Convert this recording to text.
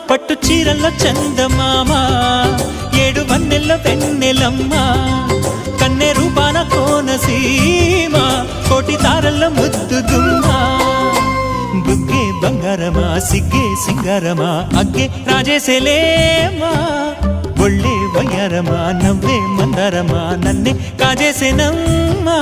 పట్టు చీరల్లో చందమామ ఏడు వన్నెల్లో వెన్నెలమ్మ కన్నె రూపాన కోనసీమ కోటి తారల్లో ముద్దు గుమ్మ బుగ్గే బంగారమా సిగ్గే సింగారమా అగ్గే రాజేసేలేమా ఒళ్ళే వయ్యారమా నవ్వే మందారమా నన్నే కాజేసేనమ్మా